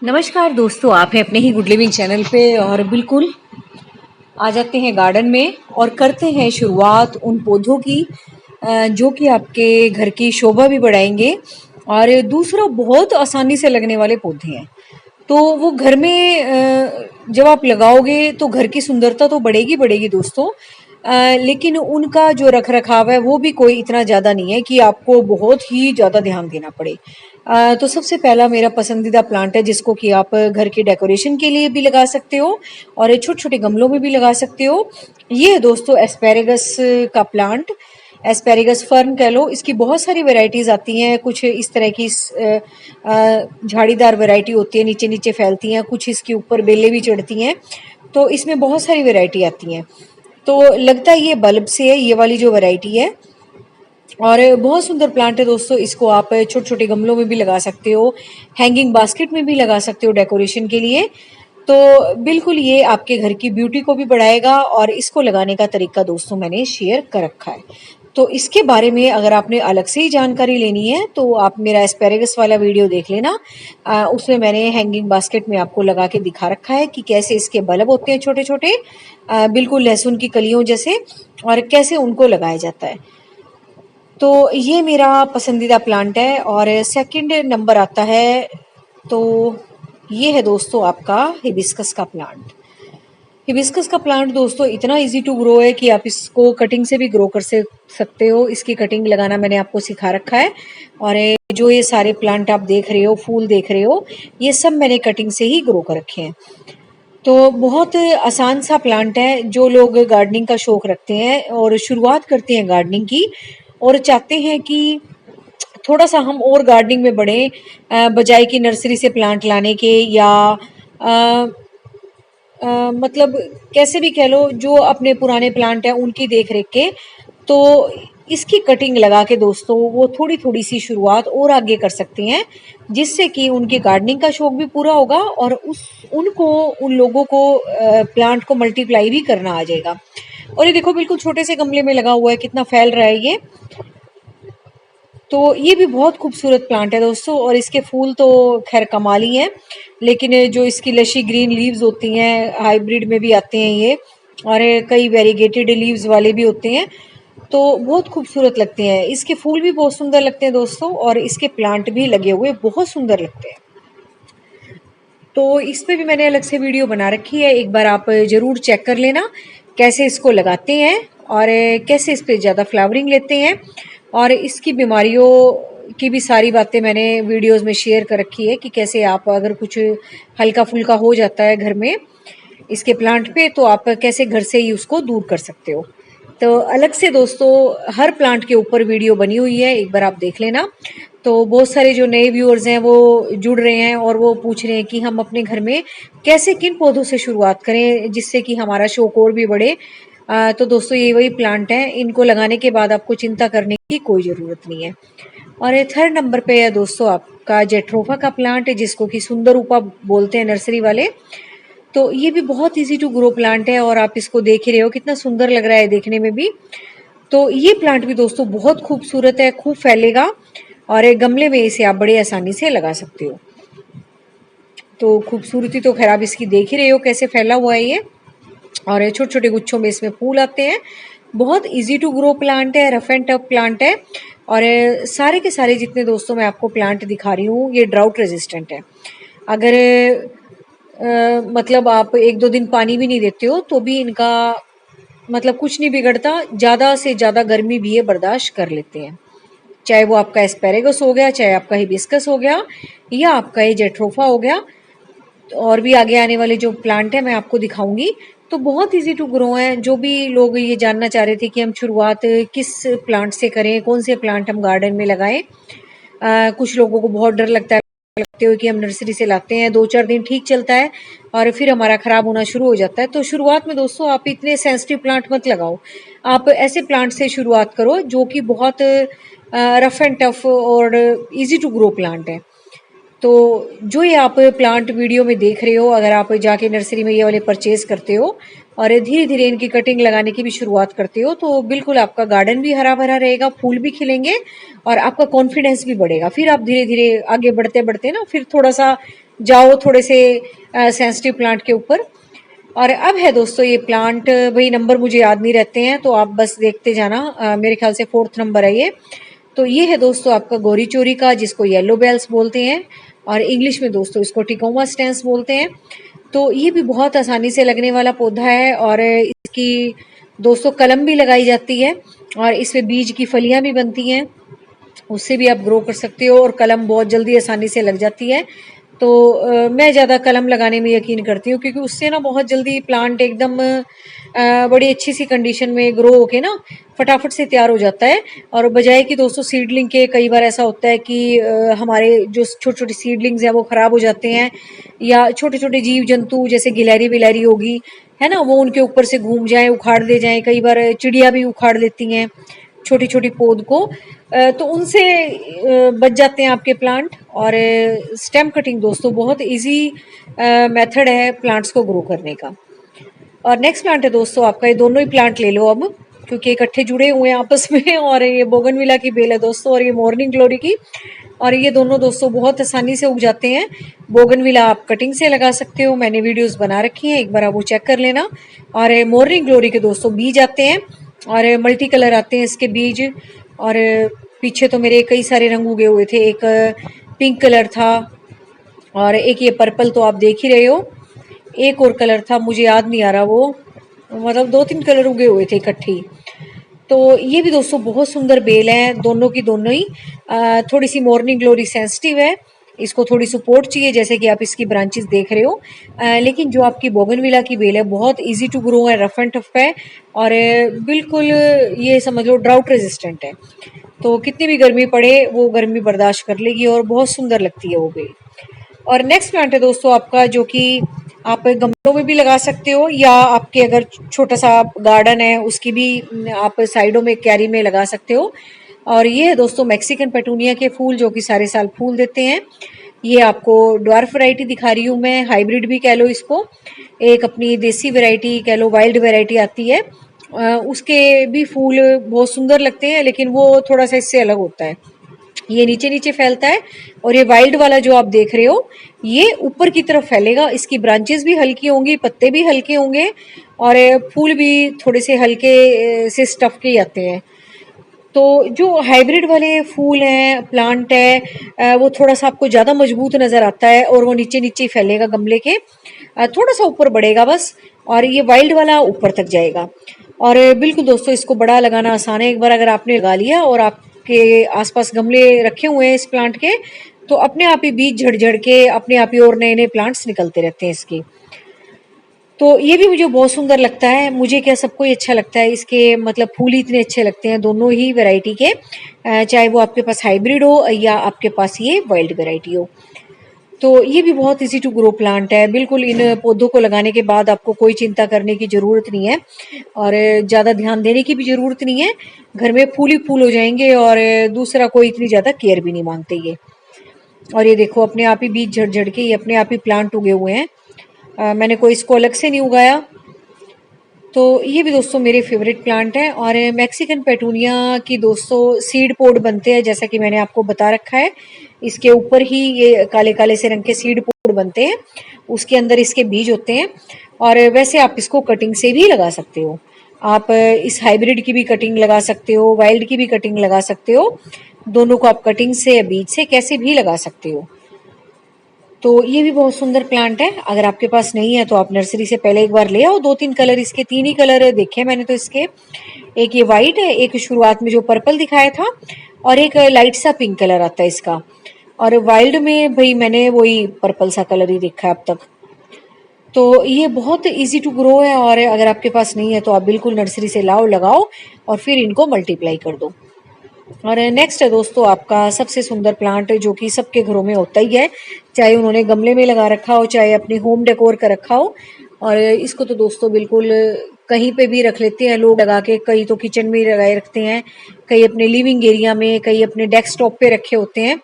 नमस्कार दोस्तों, आप हैं अपने ही गुड लिविंग चैनल पे और बिल्कुल आ जाते हैं गार्डन में और करते हैं शुरुआत उन पौधों की जो कि आपके घर की शोभा भी बढ़ाएंगे और दूसरा बहुत आसानी से लगने वाले पौधे हैं। तो वो घर में जब आप लगाओगे तो घर की सुंदरता तो बढ़ेगी बढ़ेगी दोस्तों। लेकिन उनका जो रख रखाव है वो भी कोई इतना ज़्यादा नहीं है कि आपको बहुत ही ज़्यादा ध्यान देना पड़े। तो सबसे पहला मेरा पसंदीदा प्लांट है जिसको कि आप घर के डेकोरेशन के लिए भी लगा सकते हो और छोटे छोटे गमलों में भी लगा सकते हो। ये है दोस्तों एस्पेरेगस का प्लांट। एस्पेरेगस फर्न कह लो, इसकी बहुत सारी वैरायटीज आती हैं। कुछ इस तरह की झाड़ीदार वैरायटी होती है, नीचे नीचे फैलती हैं, कुछ इसके ऊपर बेलें भी चढ़ती हैं। तो इसमें बहुत सारी वैरायटी आती हैं। तो लगता है ये बल्ब से है, ये वाली जो वैरायटी है। और बहुत सुंदर प्लांट है दोस्तों। इसको आप छोटे छोटे गमलों में भी लगा सकते हो, हैंगिंग बास्केट में भी लगा सकते हो डेकोरेशन के लिए। तो बिल्कुल ये आपके घर की ब्यूटी को भी बढ़ाएगा और इसको लगाने का तरीका दोस्तों मैंने शेयर कर रखा है। तो इसके बारे में अगर आपने अलग से ही जानकारी लेनी है तो आप मेरा एस्पेरेगस वाला वीडियो देख लेना। उसमें मैंने हैंगिंग बास्केट में आपको लगा के दिखा रखा है कि कैसे इसके बल्ब होते हैं छोटे छोटे, बिल्कुल लहसुन की कलियों जैसे, और कैसे उनको लगाया जाता है। तो ये मेरा पसंदीदा प्लांट है। और सेकंड नंबर आता है तो ये है दोस्तों आपका हिबिस्कस का प्लांट। हिबिस्कस का प्लांट दोस्तों इतना इजी टू ग्रो है कि आप इसको कटिंग से भी ग्रो कर सकते हो। इसकी कटिंग लगाना मैंने आपको सिखा रखा है। और जो ये सारे प्लांट आप देख रहे हो, फूल देख रहे हो, ये सब मैंने कटिंग से ही ग्रो कर रखे हैं। तो बहुत आसान सा प्लांट है। जो लोग गार्डनिंग का शौक रखते हैं और शुरुआत करते हैं गार्डनिंग की और चाहते हैं कि थोड़ा सा हम और गार्डनिंग में बढ़े, बजाय कि नर्सरी से प्लांट लाने के या अ, मतलब कैसे भी कह लो, जो अपने पुराने प्लांट हैं उनकी देख रेख के, तो इसकी कटिंग लगा के दोस्तों वो थोड़ी थोड़ी सी शुरुआत और आगे कर सकते हैं, जिससे कि उनके गार्डनिंग का शौक भी पूरा होगा और उन लोगों को प्लांट को मल्टीप्लाई भी करना आ जाएगा। और ये देखो बिल्कुल छोटे से गमले में लगा हुआ है, कितना फैल रहा है ये। तो ये भी बहुत खूबसूरत प्लांट है दोस्तों। और इसके फूल तो खैर कमाल ही हैं, लेकिन जो इसकी लशी ग्रीन लीव्स होती हैं, हाइब्रिड में भी आते हैं ये, और कई वेरीगेटेड लीव्स वाले भी होते हैं, तो बहुत खूबसूरत लगते हैं। इसके फूल भी बहुत सुंदर लगते हैं दोस्तों और इसके प्लांट भी लगे हुए बहुत सुंदर लगते हैं। तो इस पे भी मैंने अलग से वीडियो बना रखी है, एक बार आप ज़रूर चेक कर लेना कैसे इसको लगाते हैं और कैसे इस पे ज़्यादा फ्लावरिंग लेते हैं। और इसकी बीमारियों की भी सारी बातें मैंने वीडियोस में शेयर कर रखी है कि कैसे आप अगर कुछ हल्का फुल्का हो जाता है घर में इसके प्लांट पे, तो आप कैसे घर से ही उसको दूर कर सकते हो। तो अलग से दोस्तों हर प्लांट के ऊपर वीडियो बनी हुई है, एक बार आप देख लेना। तो बहुत सारे जो नए व्यूअर्स हैं वो जुड़ रहे हैं और वो पूछ रहे हैं कि हम अपने घर में कैसे किन पौधों से शुरुआत करें जिससे कि हमारा शौक और भी बढ़े। तो दोस्तों ये वही प्लांट हैं, इनको लगाने के बाद आपको चिंता करने की कोई ज़रूरत नहीं है। और थर्ड नंबर पे है दोस्तों आपका जेट्रोफा का प्लांट है, जिसको कि सुंदर रूपा बोलते हैं नर्सरी वाले। तो ये भी बहुत इजी टू ग्रो प्लांट है और आप इसको देख ही रहे हो कितना सुंदर लग रहा है देखने में भी। तो ये प्लांट भी दोस्तों बहुत खूबसूरत है, खूब फैलेगा और एक गमले में इसे आप बड़े आसानी से लगा सकते हो। तो खूबसूरती तो खैर आप इसकी देख ही रहे हो कैसे फैला हुआ है ये, और छोटे छोटे गुच्छों में इसमें फूल आते हैं। बहुत इजी टू ग्रो प्लांट है, रफ एंड टफ प्लांट है। और सारे के सारे जितने दोस्तों मैं आपको प्लांट दिखा रही हूँ ये ड्राउट रेजिस्टेंट है। अगर मतलब आप एक दो दिन पानी भी नहीं देते हो तो भी इनका मतलब कुछ नहीं बिगड़ता। ज़्यादा से ज़्यादा गर्मी भी ये बर्दाश्त कर लेते हैं, चाहे वो आपका एस्पेरेगस हो गया, चाहे आपका हिबिस्कस हो गया, या आपका ये जेट्रोफा हो गया। और भी आगे आने वाले जो प्लांट है मैं आपको दिखाऊंगी। तो बहुत इजी टू ग्रो है। जो भी लोग ये जानना चाह रहे थे कि हम शुरुआत किस प्लांट से करें, कौन से प्लांट हम गार्डन में लगाएं, कुछ लोगों को बहुत डर लगता है, लगते हो कि हम नर्सरी से लाते हैं, दो चार दिन ठीक चलता है और फिर हमारा खराब होना शुरू हो जाता है। तो शुरुआत में दोस्तों आप इतने सेंसिटिव प्लांट मत लगाओ, आप ऐसे प्लांट से शुरुआत करो जो कि बहुत रफ एंड टफ और इजी टू ग्रो प्लांट है। तो जो ये आप प्लांट वीडियो में देख रहे हो, अगर आप जाके नर्सरी में ये वाले परचेज करते हो और धीरे धीरे इनकी कटिंग लगाने की भी शुरुआत करते हो, तो बिल्कुल आपका गार्डन भी हरा भरा रहेगा, फूल भी खिलेंगे और आपका कॉन्फिडेंस भी बढ़ेगा। फिर आप धीरे धीरे आगे बढ़ते बढ़ते ना फिर थोड़ा सा जाओ थोड़े से सेंसिटिव प्लांट के ऊपर। और अब है दोस्तों ये प्लांट, भाई नंबर मुझे याद नहीं रहते हैं तो आप बस देखते जाना, मेरे ख्याल से 4th नंबर है ये। तो ये है दोस्तों आपका गौरी चोरी का, जिसको येलो बेल्स बोलते हैं और इंग्लिश में दोस्तों इसको टिकोमा स्टेंस बोलते हैं। तो ये भी बहुत आसानी से लगने वाला पौधा है और इसकी दोस्तों कलम भी लगाई जाती है और इसमें बीज की फलियां भी बनती हैं, उससे भी आप ग्रो कर सकते हो और कलम बहुत जल्दी आसानी से लग जाती है। तो मैं ज़्यादा कलम लगाने में यकीन करती हूँ क्योंकि उससे ना बहुत जल्दी प्लांट एकदम बड़ी अच्छी सी कंडीशन में ग्रो होके ना फटाफट से तैयार हो जाता है। और बजाय कि दोस्तों सीडलिंग के कई बार ऐसा होता है कि हमारे जो छोटे छोटे सीडलिंग्स हैं वो ख़राब हो जाते हैं, या छोटे छोटे जीव जंतु जैसे गिलहरी विलहरी होगी है ना, वो उनके ऊपर से घूम जाए, उखाड़ दे जाए। कई बार चिड़िया भी उखाड़ लेती हैं छोटी छोटी पौध को, तो उनसे बच जाते हैं आपके प्लांट। और स्टेम कटिंग दोस्तों बहुत इजी मेथड है प्लांट्स को ग्रो करने का। और नेक्स्ट प्लांट है दोस्तों आपका, ये दोनों ही प्लांट ले लो अब क्योंकि इकट्ठे जुड़े हुए हैं आपस में। और ये बोगनविला की बेल है दोस्तों और ये मॉर्निंग ग्लोरी की, और ये दोनों दोस्तों बहुत आसानी से उग जाते हैं। बोगनविला आप कटिंग से लगा सकते हो, मैंने वीडियोस बना रखी हैं, एक बार आप वो चेक कर लेना। और मॉर्निंग ग्लोरी के दोस्तों बीज आते हैं और मल्टी कलर आते हैं इसके बीज। और पीछे तो मेरे कई सारे रंग उगे हुए थे, एक पिंक कलर था और एक ये पर्पल तो आप देख ही रहे हो, एक और कलर था मुझे याद नहीं आ रहा वो, मतलब 2-3 कलर उगे हुए थे इकट्ठी। तो ये भी दोस्तों बहुत सुंदर बेल है, दोनों की दोनों ही। थोड़ी सी मॉर्निंग ग्लोरी सेंसिटिव है, इसको थोड़ी सपोर्ट चाहिए जैसे कि आप इसकी ब्रांचेस देख रहे हो। लेकिन जो आपकी बोगनविला की बेल है बहुत इजी टू ग्रो है, रफ एंड टफ है और बिल्कुल ये समझ लो ड्राउट रेजिस्टेंट है। तो कितनी भी गर्मी पड़े वो गर्मी बर्दाश्त कर लेगी और बहुत सुंदर लगती है वो बेल। और नेक्स्ट प्लांट है दोस्तों आपका, जो कि आप गमलों में भी लगा सकते हो या आपके अगर छोटा सा गार्डन है उसकी भी आप साइडों में क्यारी में लगा सकते हो। और ये है दोस्तों मैक्सिकन पेटूनिया के फूल, जो कि सारे साल फूल देते हैं। ये आपको ड्वार्फ वैरायटी दिखा रही हूँ मैं, हाइब्रिड भी कह लो इसको, एक अपनी देसी वैरायटी कह लो, वाइल्ड वैरायटी आती है। उसके भी फूल बहुत सुंदर लगते हैं लेकिन वो थोड़ा सा इससे अलग होता है, ये नीचे नीचे फैलता है। और ये वाइल्ड वाला जो आप देख रहे हो ये ऊपर की तरफ फैलेगा, इसकी ब्रांचेस भी हल्की होंगी, पत्ते भी हल्के होंगे और फूल भी थोड़े से हल्के से स्टफ के आते हैं। तो जो हाइब्रिड वाले फूल हैं, प्लांट है, वो थोड़ा सा आपको ज़्यादा मजबूत नज़र आता है और वो नीचे नीचे ही फैलेगा गमले के, थोड़ा सा ऊपर बढ़ेगा बस। और ये वाइल्ड वाला ऊपर तक जाएगा। और बिल्कुल दोस्तों इसको बड़ा लगाना आसान है, एक बार अगर आपने लगा लिया और आपके आसपास गमले रखे हुए हैं इस प्लांट के, तो अपने आप ही बीज झड़ झड़ के अपने आप ही और नए नए प्लांट्स निकलते रहते हैं इसके। तो ये भी मुझे बहुत सुंदर लगता है, मुझे क्या सबको ही अच्छा लगता है, इसके मतलब फूल ही इतने अच्छे लगते हैं दोनों ही वैरायटी के, चाहे वो आपके पास हाइब्रिड हो या आपके पास ये वाइल्ड वैरायटी हो। तो ये भी बहुत इजी टू ग्रो प्लांट है, बिल्कुल इन पौधों को लगाने के बाद आपको कोई चिंता करने की ज़रूरत नहीं है और ज़्यादा ध्यान देने की भी ज़रूरत नहीं है, घर में फूल ही फूल हो जाएंगे और दूसरा कोई इतनी ज़्यादा केयर भी नहीं मांगते ये। और ये देखो अपने आप ही बीज झड़ झड़ के ये अपने आप ही प्लांट उगे हुए हैं, मैंने कोई इसको अलग से नहीं उगाया। तो ये भी दोस्तों मेरे फेवरेट प्लांट हैं। और मैक्सिकन पेटूनिया की दोस्तों सीड पोड बनते हैं, जैसा कि मैंने आपको बता रखा है, इसके ऊपर ही ये काले काले से रंग के सीड पोड बनते हैं, उसके अंदर इसके बीज होते हैं। और वैसे आप इसको कटिंग से भी लगा सकते हो, आप इस हाइब्रिड की भी कटिंग लगा सकते हो, वाइल्ड की भी कटिंग लगा सकते हो, दोनों को आप कटिंग से या बीज से कैसे भी लगा सकते हो। तो ये भी बहुत सुंदर प्लांट है, अगर आपके पास नहीं है तो आप नर्सरी से पहले एक बार ले आओ। 2-3 कलर इसके, 3 ही कलर देखे मैंने तो इसके, एक ये वाइट है, एक शुरुआत में जो पर्पल दिखाया था और एक लाइट सा पिंक कलर आता है इसका। और वाइल्ड में भाई मैंने वही पर्पल सा कलर ही देखा है अब तक। तो ये बहुत इजी टू ग्रो है और अगर आपके पास नहीं है तो आप बिल्कुल नर्सरी से लाओ, लगाओ और फिर इनको मल्टीप्लाई कर दो। और नेक्स्ट है दोस्तों आपका सबसे सुंदर प्लांट, जो कि सबके घरों में होता ही है, चाहे उन्होंने गमले में लगा रखा हो चाहे अपने होम डेकोर कर रखा हो। और इसको तो दोस्तों बिल्कुल कहीं पे भी रख लेते हैं लोग लगा के, कई तो किचन में ही लगाए रखते हैं, कई अपने लिविंग एरिया में, कई अपने डेस्कटॉप पे रखे होते हैं।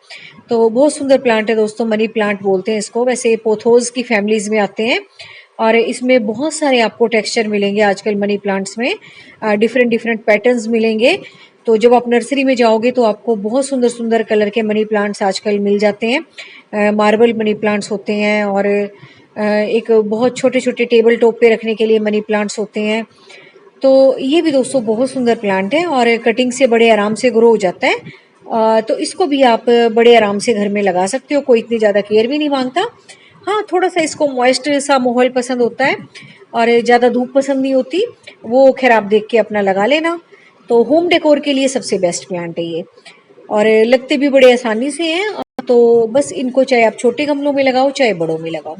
तो बहुत सुंदर प्लांट है दोस्तों, मनी प्लांट बोलते हैं इसको, वैसे पोथोज की फैमिलीज में आते हैं और इसमें बहुत सारे आपको टेक्सचर मिलेंगे आजकल मनी प्लांट्स में, डिफरेंट डिफरेंट पैटर्न्स मिलेंगे। तो जब आप नर्सरी में जाओगे तो आपको बहुत सुंदर सुंदर कलर के मनी प्लांट्स आजकल मिल जाते हैं। मार्बल मनी प्लांट्स होते हैं और एक बहुत छोटे छोटे टेबल टॉप पे रखने के लिए मनी प्लांट्स होते हैं। तो ये भी दोस्तों बहुत सुंदर प्लांट है और कटिंग से बड़े आराम से ग्रो हो जाता है। तो इसको भी आप बड़े आराम से घर में लगा सकते हो, कोई इतनी ज़्यादा केयर भी नहीं मांगता। हाँ, थोड़ा सा इसको मॉइस्ट सा माहौल पसंद होता है और ज़्यादा धूप पसंद नहीं होती, वो खैर आप देख के अपना लगा लेना। तो होम डेकोर के लिए सबसे बेस्ट प्लांट है ये और लगते भी बड़े आसानी से हैं। तो बस इनको चाहे आप छोटे गमलों में लगाओ चाहे बड़ों में लगाओ।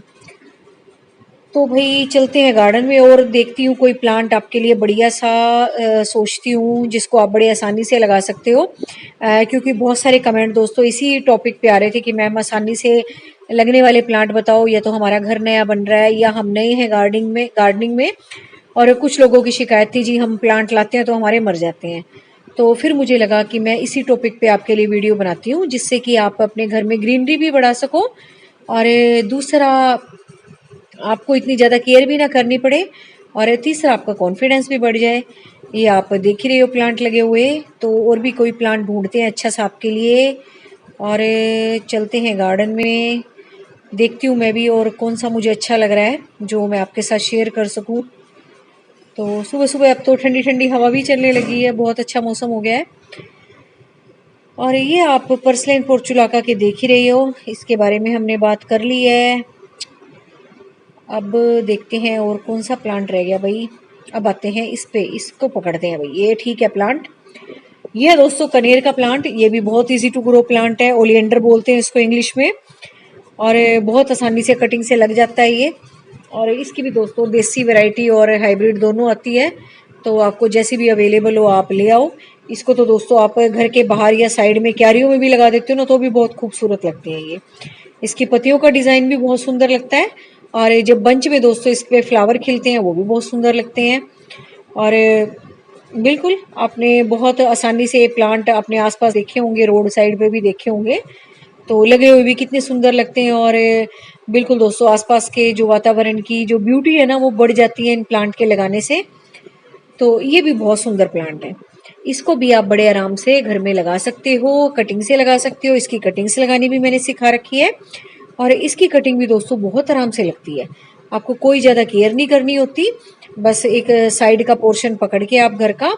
तो भाई चलते हैं गार्डन में और देखती हूँ कोई प्लांट आपके लिए बढ़िया सा सोचती हूँ जिसको आप बड़े आसानी से लगा सकते हो। क्योंकि बहुत सारे कमेंट दोस्तों इसी टॉपिक पे आ रहे थे कि मैम आसानी से लगने वाले प्लांट बताओ, या तो हमारा घर नया बन रहा है या हम नए हैं गार्डनिंग में। और कुछ लोगों की शिकायत थी जी हम प्लांट लाते हैं तो हमारे मर जाते हैं। तो फिर मुझे लगा कि मैं इसी टॉपिक पे आपके लिए वीडियो बनाती हूँ जिससे कि आप अपने घर में ग्रीनरी भी बढ़ा सको और दूसरा आपको इतनी ज़्यादा केयर भी ना करनी पड़े और तीसरा आपका कॉन्फिडेंस भी बढ़ जाए। ये आप देख ही रहे हो प्लांट लगे हुए, तो और भी कोई प्लांट ढूंढते हैं अच्छा सा आपके लिए और चलते हैं गार्डन में। देखती हूँ मैं भी और कौन सा मुझे अच्छा लग रहा है जो मैं आपके साथ शेयर कर सकूँ। तो सुबह सुबह अब तो ठंडी ठंडी हवा भी चलने लगी है, बहुत अच्छा मौसम हो गया है। और ये आप पर्सलेन पोर्चुलाका के देख ही रही हो, इसके बारे में हमने बात कर ली है। अब देखते हैं और कौन सा प्लांट रह गया भाई। अब आते हैं इस पे, इसको पकड़ते हैं भाई। ये ठीक है प्लांट, ये है दोस्तों कनेर का प्लांट। ये भी बहुत इजी टू ग्रो प्लांट है, ओलिएंडर बोलते हैं इसको इंग्लिश में और बहुत आसानी से कटिंग से लग जाता है ये। और इसकी भी दोस्तों देसी वैरायटी और हाइब्रिड दोनों आती है, तो आपको जैसी भी अवेलेबल हो आप ले आओ। इसको तो दोस्तों आप घर के बाहर या साइड में क्यारियों में भी लगा देते हो ना, तो भी बहुत खूबसूरत लगते हैं ये। इसकी पत्तियों का डिज़ाइन भी बहुत सुंदर लगता है और जब बंच में दोस्तों इस पे फ्लावर खिलते हैं वो भी बहुत सुंदर लगते हैं। और बिल्कुल आपने बहुत आसानी से ये प्लांट अपने आसपास देखे होंगे, रोड साइड पे भी देखे होंगे, तो लगे हुए भी कितने सुंदर लगते हैं। और बिल्कुल दोस्तों आसपास के जो वातावरण की जो ब्यूटी है ना वो बढ़ जाती है इन प्लांट के लगाने से। तो ये भी बहुत सुंदर प्लांट है, इसको भी आप बड़े आराम से घर में लगा सकते हो, कटिंग से लगा सकते हो। इसकी कटिंग से लगानी भी मैंने सिखा रखी है और इसकी कटिंग भी दोस्तों बहुत आराम से लगती है, आपको कोई ज़्यादा केयर नहीं करनी होती। बस एक साइड का पोर्शन पकड़ के आप घर का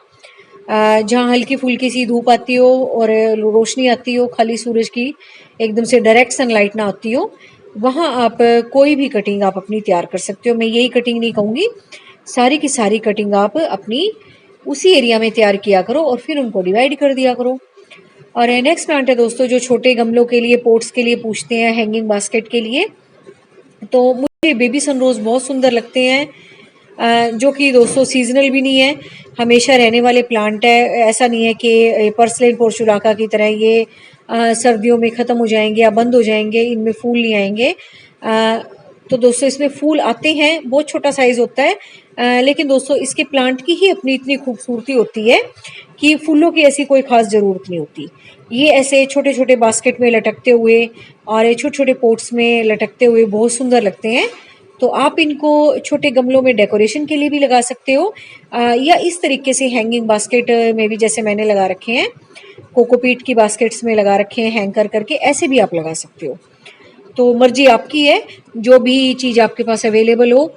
जहाँ हल्की फुल्की सी धूप आती हो और रोशनी आती हो, खाली सूरज की एकदम से डायरेक्ट सनलाइट ना आती हो, वहाँ आप कोई भी कटिंग आप अपनी तैयार कर सकते हो। मैं यही कटिंग नहीं कहूँगी, सारी की सारी कटिंग आप अपनी उसी एरिया में तैयार किया करो और फिर उनको डिवाइड कर दिया करो। और नेक्स्ट प्लांट है दोस्तों जो छोटे गमलों के लिए, पोट्स के लिए पूछते हैं, हैंगिंग बास्केट के लिए, तो मुझे बेबी सनरोज बहुत सुंदर लगते हैं। जो कि दोस्तों सीजनल भी नहीं है, हमेशा रहने वाले प्लांट है। ऐसा नहीं है कि पर्सलेन पोर्चुलाका की तरह ये सर्दियों में ख़त्म हो जाएंगे या बंद हो जाएंगे, इनमें फूल नहीं आएंगे। तो दोस्तों इसमें फूल आते हैं, बहुत छोटा साइज़ होता है, लेकिन दोस्तों इसके प्लांट की ही अपनी इतनी खूबसूरती होती है कि फूलों की ऐसी कोई ख़ास ज़रूरत नहीं होती। ये ऐसे छोटे छोटे बास्केट में लटकते हुए और छोटे छोटे पोट्स में लटकते हुए बहुत सुंदर लगते हैं। तो आप इनको छोटे गमलों में डेकोरेशन के लिए भी लगा सकते हो, या इस तरीके से हैंगिंग बास्केट में भी, जैसे मैंने लगा रखे हैं कोकोपीट की बास्केट्स में लगा रखे हैं हैंग कर करके, ऐसे भी आप लगा सकते हो। तो मर्जी आपकी है, जो भी चीज़ आपके पास अवेलेबल हो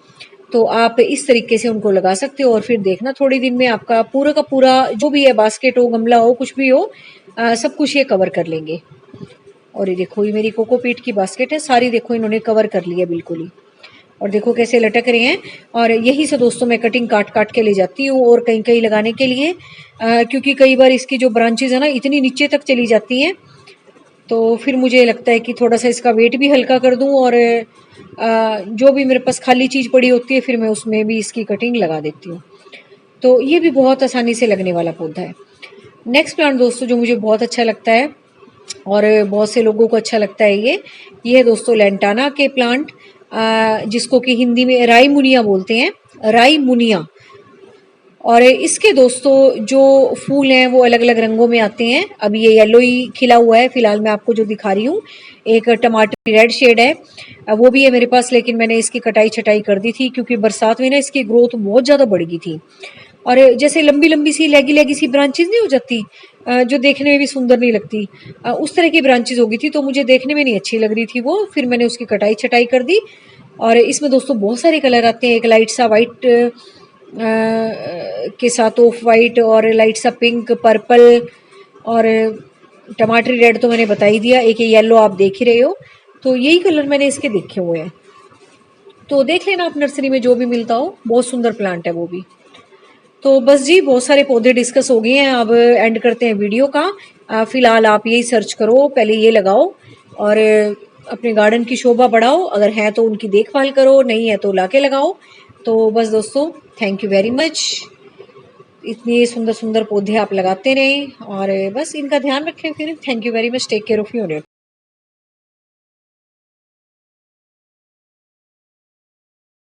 तो आप इस तरीके से उनको लगा सकते हो। और फिर देखना थोड़ी दिन में आपका पूरा का पूरा जो भी है, बास्केट हो, गमला हो, कुछ भी हो, सब कुछ ये कवर कर लेंगे। और ये देखो, ये मेरी कोकोपीट की बास्केट है, सारी देखो इन्होंने कवर कर ली है बिल्कुल ही। और देखो कैसे लटक रहे हैं। और यही से दोस्तों मैं कटिंग काट काट के ले जाती हूँ और कहीं कहीं लगाने के लिए, क्योंकि कई बार इसकी जो ब्रांचेज है ना इतनी नीचे तक चली जाती हैं, तो फिर मुझे लगता है कि थोड़ा सा इसका वेट भी हल्का कर दूं और जो भी मेरे पास खाली चीज़ पड़ी होती है फिर मैं उसमें भी इसकी कटिंग लगा देती हूँ। तो ये भी बहुत आसानी से लगने वाला पौधा है। नेक्स्ट प्लांट दोस्तों जो मुझे बहुत अच्छा लगता है और बहुत से लोगों को अच्छा लगता है, ये है दोस्तों लैंटाना के प्लांट, जिसको कि हिंदी में राई मुनिया बोलते हैं, राई मुनिया। और इसके दोस्तों जो फूल हैं वो अलग अलग रंगों में आते हैं। अभी ये येलो ही खिला हुआ है फिलहाल, मैं आपको जो दिखा रही हूँ। एक टमाटरी रेड शेड है, वो भी है मेरे पास, लेकिन मैंने इसकी कटाई छटाई कर दी थी क्योंकि बरसात में ना इसकी ग्रोथ बहुत ज़्यादा बढ़ गई थी। और जैसे लंबी लंबी सी लेगी लेगी सी ब्रांचेस नहीं हो जाती, जो देखने में भी सुंदर नहीं लगती, उस तरह की ब्रांचेस हो गई थी, तो मुझे देखने में नहीं अच्छी लग रही थी वो। फिर मैंने उसकी कटाई छटाई कर दी। और इसमें दोस्तों बहुत सारे कलर आते हैं। एक लाइट सा वाइट के साथ ऑफ वाइट, और लाइट सा पिंक, पर्पल, और टमाटरी रेड तो मैंने बता ही दिया। एक ये येलो आप देख ही रहे हो। तो यही कलर मैंने इसके देखे हुए हैं। तो देख लेना आप नर्सरी में जो भी मिलता हो, बहुत सुंदर प्लांट है वो भी। तो बस जी, बहुत सारे पौधे डिस्कस हो गए हैं, अब एंड करते हैं वीडियो का। फिलहाल आप यही सर्च करो, पहले ये लगाओ और अपने गार्डन की शोभा बढ़ाओ। अगर है तो उनकी देखभाल करो, नहीं है तो लाके लगाओ। तो बस दोस्तों, थैंक यू वेरी मच। इतने सुंदर सुंदर पौधे आप लगाते रहें और बस इनका ध्यान रखें। फिर thank you very much, take care of your